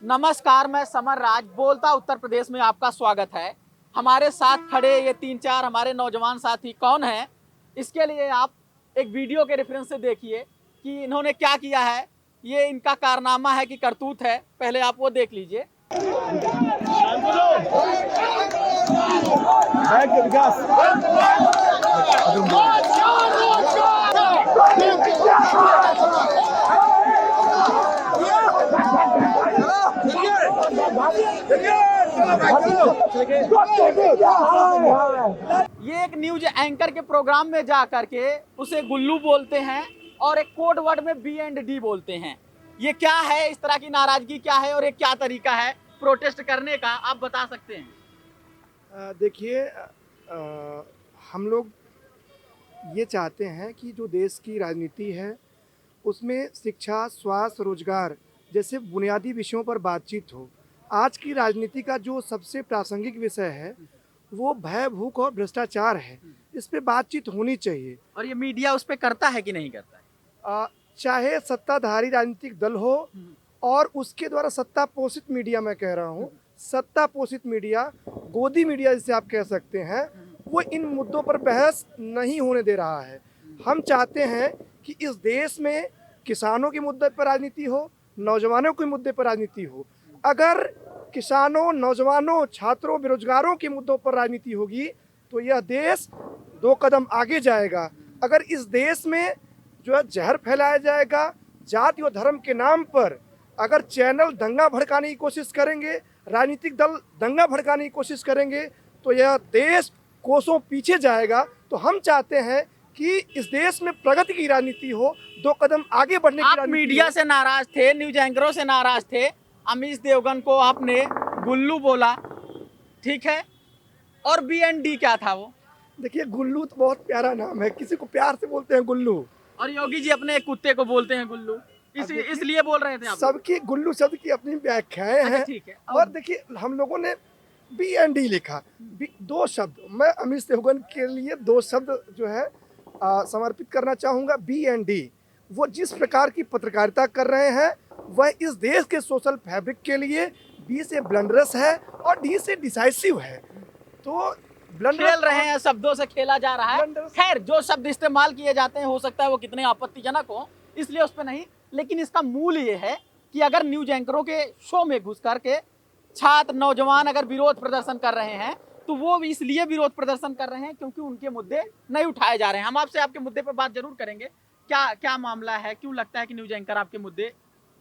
नमस्कार, मैं समर राज बोलता उत्तर प्रदेश में आपका स्वागत है। हमारे साथ खड़े ये 3-4 हमारे नौजवान साथी कौन हैं, इसके लिए आप एक वीडियो के रेफरेंस से देखिए कि इन्होंने क्या किया है। ये इनका कारनामा है कि करतूत है, पहले आप वो देख लीजिए। ये एक न्यूज एंकर के प्रोग्राम में जा करके उसे गुल्लू बोलते हैं और एक कोड वर्ड में बी एंड डी बोलते हैं। ये क्या है, इस तरह की नाराजगी क्या है और ये क्या तरीका है प्रोटेस्ट करने का, आप बता सकते हैं? देखिए, हम लोग ये चाहते हैं कि जो देश की राजनीति है उसमें शिक्षा, स्वास्थ्य, रोजगार जैसे बुनियादी विषयों पर बातचीत हो। आज की राजनीति का जो सबसे प्रासंगिक विषय है वो भय, भूख और भ्रष्टाचार है। इस पे बातचीत होनी चाहिए। और ये मीडिया उस पर करता है कि नहीं करता है? चाहे सत्ताधारी राजनीतिक दल हो और उसके द्वारा सत्ता पोषित मीडिया, मैं कह रहा हूँ सत्ता पोषित मीडिया, गोदी मीडिया जिसे आप कह सकते हैं, वो इन मुद्दों पर बहस नहीं होने दे रहा है। हम चाहते हैं कि इस देश में किसानों के मुद्दे पर राजनीति हो, नौजवानों के मुद्दे पर राजनीति हो। अगर किसानों, नौजवानों, छात्रों, बेरोजगारों के मुद्दों पर राजनीति होगी तो यह देश 2 कदम आगे जाएगा। अगर इस देश में जो है जहर फैलाया जाएगा, जाति और धर्म के नाम पर अगर चैनल दंगा भड़काने की कोशिश करेंगे, राजनीतिक दल दंगा भड़काने की कोशिश करेंगे तो यह देश कोसों पीछे जाएगा। तो हम चाहते हैं कि इस देश में प्रगति की राजनीति हो, 2 कदम आगे बढ़ने की आप राजनीति मीडिया हो। से नाराज थे, न्यूज एंकरों से नाराज थे, अमीश देवगन को आपने गुल्लू बोला, ठीक है, और बी एंड डी क्या था वो? देखिए, गुल्लू तो बहुत प्यारा नाम है, किसी को प्यार से बोलते हैं गुल्लू। और योगी जी अपने कुत्ते को बोलते हैं गुल्लू, इसलिए बोल रहे थे आप? सबकी गुल्लू शब्द की अपनी व्याख्याएं अच्छा, हैं। ठीक है। और देखिए, हम लोगों ने बी एंड डी लिखा, 2 शब्द मैं अमीश देवगन के लिए 2 शब्द जो है समर्पित करना चाहूँगा। बी एंड डी, वो जिस प्रकार की पत्रकारिता कर रहे हैं वह इस देश के सोशल फैब्रिक के लिए बी से ब्लंडरस है और डी से डिसाइसिव है। तो खेल रहे हैं, शब्दों से खेला जा रहा है। खैर, जो शब्द इस्तेमाल किए जाते हैं हो सकता है वो कितने आपत्तिजनक हो, इसलिए उस पर नहीं, लेकिन इसका मूल ये है कि अगर न्यूज एंकरों के शो में घुस करके छात्र, नौजवान अगर विरोध प्रदर्शन कर रहे हैं तो वो इसलिए विरोध प्रदर्शन कर रहे हैं क्योंकि उनके मुद्दे नहीं उठाए जा रहे हैं। हम आपसे आपके मुद्दे पर बात जरूर करेंगे। क्या क्या मामला है, क्यों लगता है कि न्यूज एंकर आपके मुद्दे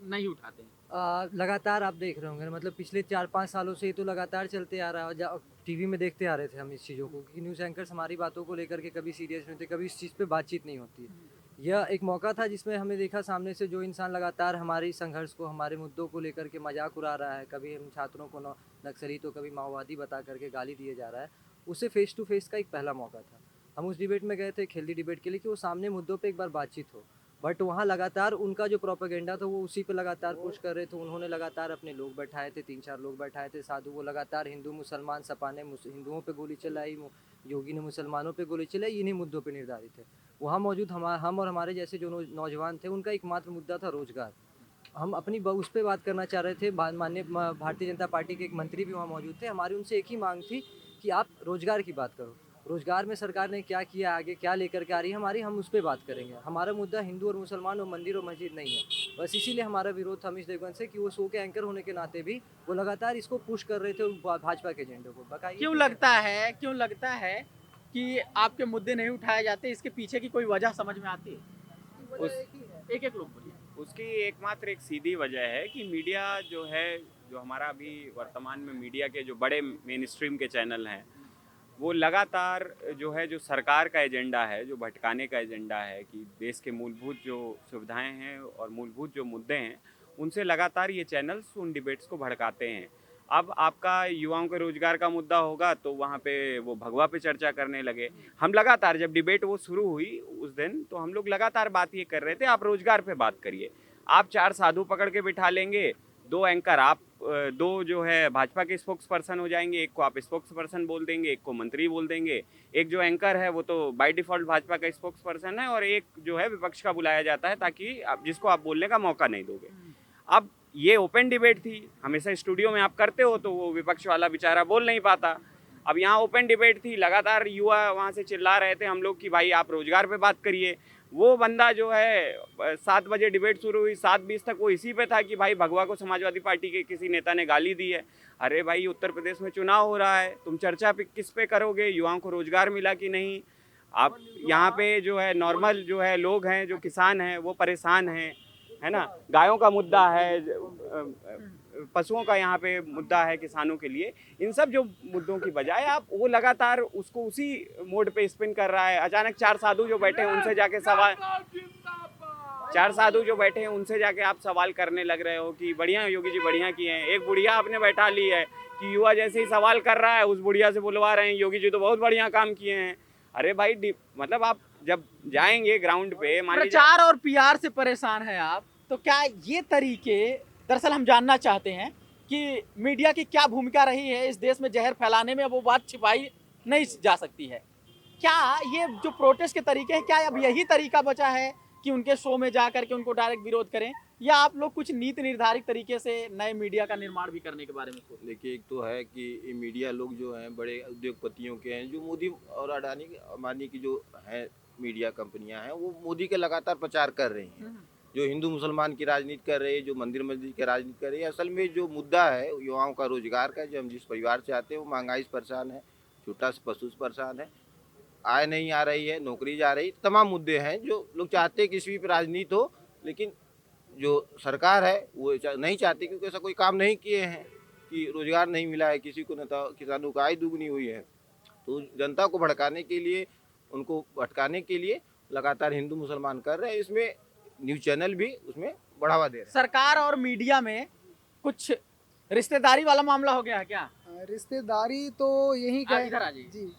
नहीं उठाते हैं? लगातार आप देख रहे होंगे, मतलब पिछले 4-5 सालों से ये तो लगातार चलते आ रहा है। टीवी में देखते आ रहे थे हम इस चीज़ों को कि न्यूज़ एंकर्स हमारी बातों को लेकर के कभी सीरियस नहीं होते, कभी इस चीज़ पे बातचीत नहीं होती है। यह एक मौका था जिसमें हमने देखा सामने से जो इंसान लगातार हमारी संघर्ष को, हमारे मुद्दों को लेकर के मजाक उड़ा रहा है, कभी हम छात्रों को नक्सली तो कभी माओवादी बता करके गाली दिए जा रहा है, उससे फेस टू फेस का एक पहला मौका था। हम उस डिबेट में गए थे, हेल्दी डिबेट के लिए, कि वो सामने मुद्दों पे एक बार बातचीत हो। बट वहाँ लगातार उनका जो प्रोपेगेंडा था वो उसी पे लगातार पुश कर रहे थे। उन्होंने लगातार अपने लोग बैठाए थे, 3-4 लोग बैठाए थे साधु। वो लगातार हिंदू मुसलमान सपा ने हिंदुओं पे गोली चलाई, योगी ने मुसलमानों पे गोली चलाई, इन्हीं मुद्दों पे निर्धारित है। वहाँ मौजूद हम और हमारे जैसे जो नौजवान थे, उनका एकमात्र मुद्दा था रोजगार। हम अपनी उस पर बात करना चाह रहे थे। माननीय भारतीय जनता पार्टी के एक मंत्री भी वहाँ मौजूद थे। हमारी उनसे एक ही मांग थी कि आप रोजगार की बात करो, रोजगार में सरकार ने क्या किया, आगे क्या लेकर के आ रही है हमारी, हम उस पर बात करेंगे। हमारा मुद्दा हिंदू और मुसलमान और मंदिर और मस्जिद नहीं है। बस इसीलिए हमारा विरोध था अमीश देवगन से कि वो शो के एंकर होने के नाते भी वो लगातार इसको पुश कर रहे थे भाजपा के एजेंडे को। बताइए क्यों लगता है कि आपके मुद्दे नहीं उठाए जाते? इसके पीछे की कोई वजह समझ में आती है? एक एक लोग बोलिए। उसकी एकमात्र एक सीधी वजह है कि मीडिया जो है, जो हमारा अभी वर्तमान में मीडिया के जो बड़े मेन स्ट्रीम के चैनल हैं, वो लगातार जो है, जो सरकार का एजेंडा है, जो भटकाने का एजेंडा है कि देश के मूलभूत जो सुविधाएं हैं और मूलभूत जो मुद्दे हैं, उनसे लगातार ये चैनल्स उन डिबेट्स को भड़काते हैं। अब आपका युवाओं के रोजगार का मुद्दा होगा तो वहाँ पे वो भगवा पे चर्चा करने लगे। हम लगातार, जब डिबेट वो शुरू हुई उस दिन, तो हम लोग लगातार बात ये कर रहे थे, आप रोजगार पे बात करिए। आप 4 साधु पकड़ के बिठा लेंगे, 2 एंकर आप, 2 जो है भाजपा के स्पोक्स पर्सन हो जाएंगे, एक को आप स्पोक्स पर्सन बोल देंगे, एक को मंत्री बोल देंगे। एक जो एंकर है वो तो बाय डिफॉल्ट भाजपा का स्पोक्स पर्सन है और एक जो है विपक्ष का बुलाया जाता है ताकि आप जिसको आप बोलने का मौका नहीं दोगे। अब ये ओपन डिबेट थी, हमेशा स्टूडियो में आप करते हो तो वो विपक्ष वाला बेचारा बोल नहीं पाता। अब यहाँ ओपन डिबेट थी, लगातार युवा वहाँ से चिल्ला रहे थे हम लोग कि भाई आप रोजगार पे बात करिए। वो बंदा जो है 7 बजे डिबेट शुरू हुई, 7:20 तक वो इसी पे था कि भाई भगवा को समाजवादी पार्टी के किसी नेता ने गाली दी है। अरे भाई उत्तर प्रदेश में चुनाव हो रहा है, तुम चर्चा पे किस पे करोगे, युवाओं को रोजगार मिला कि नहीं। आप यहाँ पे जो है नॉर्मल जो है लोग हैं, जो किसान हैं वो परेशान हैं, है ना। गायों का मुद्दा है, पशुओं का यहाँ पे मुद्दा है किसानों के लिए। इन सब जो मुद्दों की बजाय आप वो लगातार उसको उसी मोड पे स्पिन कर रहा है। अचानक 4 साधु जो बैठे हैं उनसे जाके आप सवाल करने लग रहे हो कि बढ़िया योगी जी बढ़िया किए हैं। एक बुढ़िया आपने बैठा ली है कि युवा जैसे ही सवाल कर रहा है उस बुढ़िया से बुलवा रहे हैं योगी जी तो बहुत बढ़िया काम किए हैं। अरे भाई मतलब आप जब जाएंगे ग्राउंड पे, मान लीजिए प्रचार और पीआर से परेशान हैं आप, तो क्या ये तरीके, दरअसल हम जानना चाहते हैं कि मीडिया की क्या भूमिका रही है इस देश में जहर फैलाने में, वो बात छिपाई नहीं जा सकती है। क्या ये जो प्रोटेस्ट के तरीके हैं, क्या अब यही तरीका बचा है कि उनके शो में जा करके उनको डायरेक्ट विरोध करें, या आप लोग कुछ नीति निर्धारित तरीके से नए मीडिया का निर्माण भी करने के बारे में सोच? देखिए, एक तो है कि ये मीडिया लोग जो हैं बड़े उद्योगपतियों के हैं, जो मोदी और अडानी की जो है मीडिया कंपनियां हैं, वो मोदी के लगातार प्रचार कर रही हैं। जो हिंदू मुसलमान की राजनीति कर रही है, जो मंदिर मस्जिद की राजनीति कर रही है। असल में जो मुद्दा है युवाओं का रोजगार का, जो हम जिस परिवार से आते हैं वो महंगाई से परेशान है, छोटा से पशु से परेशान है, आय नहीं आ रही है, नौकरी जा रही, तमाम मुद्दे हैं जो लोग चाहते हैं कि इस पर राजनीति हो। लेकिन जो सरकार है वो नहीं चाहती, क्योंकि ऐसा कोई काम नहीं किए हैं कि रोजगार नहीं मिला है किसी को, न तो किसानों की आय दुगनी हुई है। तो जनता को भड़काने के लिए, उनको भटकाने के लिए लगातार हिंदू मुसलमान कर रहे हैं। इसमें न्यूज़ चैनल भी उसमें बढ़ावा दे रहे हैं। सरकार और मीडिया में कुछ रिश्तेदारी वाला मामला हो गया है क्या? रिश्तेदारी तो यही आप इधर आ जाइए। जी,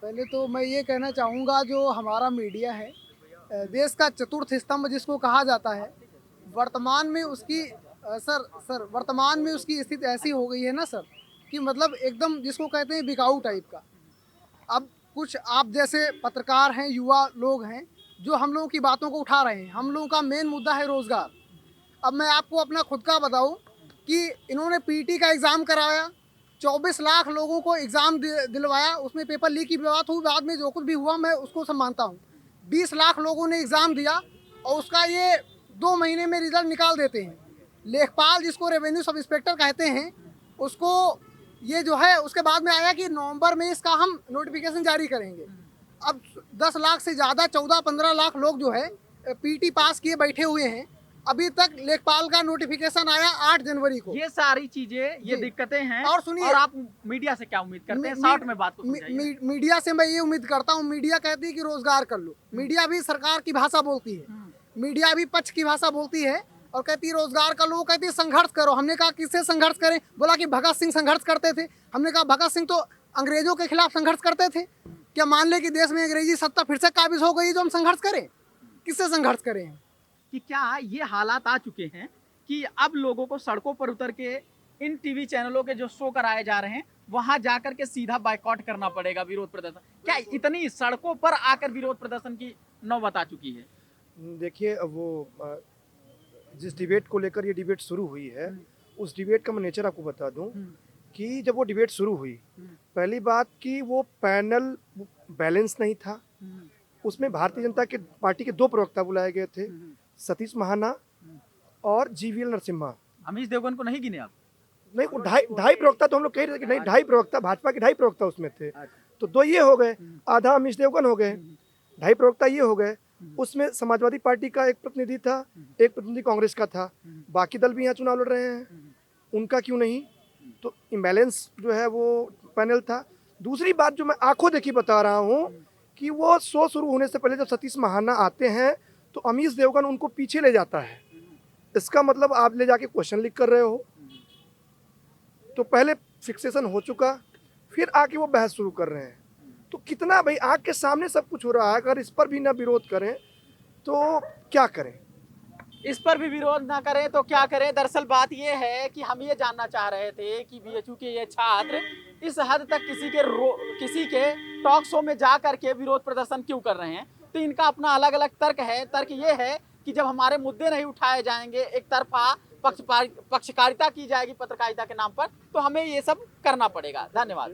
पहले तो मैं ये कहना चाहूँगा, जो हमारा मीडिया है देश का चतुर्थ स्तंभ जिसको कहा जाता है, वर्तमान में उसकी वर्तमान में उसकी स्थिति ऐसी हो गई है ना सर, कि मतलब एकदम जिसको कहते हैं बिकाऊ टाइप का। अब कुछ आप जैसे पत्रकार हैं, युवा लोग हैं, जो हम लोगों की बातों को उठा रहे हैं। हम लोगों का मेन मुद्दा है रोज़गार। अब मैं आपको अपना खुद का बताऊं कि इन्होंने पीटी का एग्ज़ाम कराया, 24 लाख लोगों को एग्ज़ाम दिलवाया, उसमें पेपर लीक की बात हुई, बाद में जो कुछ भी हुआ मैं उसको सब मानता हूँ। 20 लाख लोगों ने एग्ज़ाम दिया और उसका ये 2 महीने में रिजल्ट निकाल देते हैं। लेखपाल जिसको रेवेन्यू सब इंस्पेक्टर कहते हैं, उसको ये जो है उसके बाद में आया कि नवंबर में इसका हम नोटिफिकेशन जारी करेंगे। अब 10 लाख से ज़्यादा 14-15 लाख लोग जो है पीटी पास किए बैठे हुए हैं। अभी तक लेखपाल का नोटिफिकेशन आया 8 जनवरी को। ये सारी चीजें, ये जी। दिक्कतें हैं। और सुनिए, और आप मीडिया से क्या उम्मीद करते हैं? शॉर्ट में बात को समझाइए। मीडिया से मैं ये उम्मीद करता हूँ, मीडिया कहती है कि रोजगार कर लो। मीडिया भी सरकार की भाषा बोलती है, मीडिया भी पक्ष की भाषा बोलती है और कहती है रोजगार कर लो। कहती है संघर्ष करो। हमने कहा किससे संघर्ष करें? बोला कि भगत सिंह संघर्ष करते थे। हमने कहा भगत सिंह तो अंग्रेजों के खिलाफ संघर्ष करते थे। क्या मान ले कि देश में अंग्रेजी सत्ता फिर से काबिज हो गई तो हम संघर्ष करें? किससे संघर्ष करें? कि क्या ये हालात आ चुके हैं कि अब लोगों को सड़कों पर उतर के इन टीवी चैनलों के जो शो कराए जा रहे हैं वहां जाकर के सीधा बायकॉट करना पड़ेगा, विरोध प्रदर्शन? क्या इतनी सड़कों पर आकर विरोध प्रदर्शन की नौबत आ चुकी है? देखिए, वो जिस डिबेट को लेकर ये डिबेट शुरू हुई है, उस डिबेट का मैं नेचर आपको बता दूं कि जब वो डिबेट शुरू हुई, पहली बात कि वो पैनल बैलेंस नहीं था। उसमें भारतीय जनता के पार्टी के 2 प्रवक्ता बुलाए गए थे, सतीश महाना और जीवीएल नरसिम्हा। अमीश देवगन को नहीं गिने आप? नहीं, वो ढाई प्रवक्ता तो हम लोग कह रहे थे कि नहीं, 2.5 प्रवक्ता, भाजपा के 2.5 प्रवक्ता उसमें थे। तो 2 ये हो गए, आधा अमीश देवगन हो गए, 2.5 प्रवक्ता ये हो गए। उसमें समाजवादी पार्टी का एक प्रतिनिधि था, एक प्रतिनिधि कांग्रेस का था। बाकी दल भी यहाँ चुनाव लड़ रहे हैं, उनका क्यों नहीं? तो इम्बैलेंस जो है वो पैनल था। दूसरी बात जो मैं आंखों देखी बता रहा हूँ कि वो शो शुरू होने से पहले जब सतीश महाना आते हैं तो अमीश देवगन उनको पीछे ले जाता है। इसका मतलब आप ले जाके क्वेश्चन लिख कर रहे हो। तो पहले फिक्सेशन हो चुका, फिर आके वो बहस शुरू कर रहे हैं। तो कितना भाई, आँख के सामने सब कुछ हो रहा है, अगर इस पर भी ना विरोध करें तो क्या करें? इस पर भी विरोध ना करें तो क्या करें? दरअसल बात ये है कि हम ये जानना चाह रहे थे कि बीएचयू के ये छात्र इस हद तक किसी के टॉक शो में जा करके विरोध प्रदर्शन क्यों कर रहे हैं। तो इनका अपना अलग अलग तर्क है। तर्क ये है कि जब हमारे मुद्दे नहीं उठाए जाएंगे, एक तरफा पक्षकारिता की जाएगी पत्रकारिता के नाम पर, तो हमें ये सब करना पड़ेगा। धन्यवाद।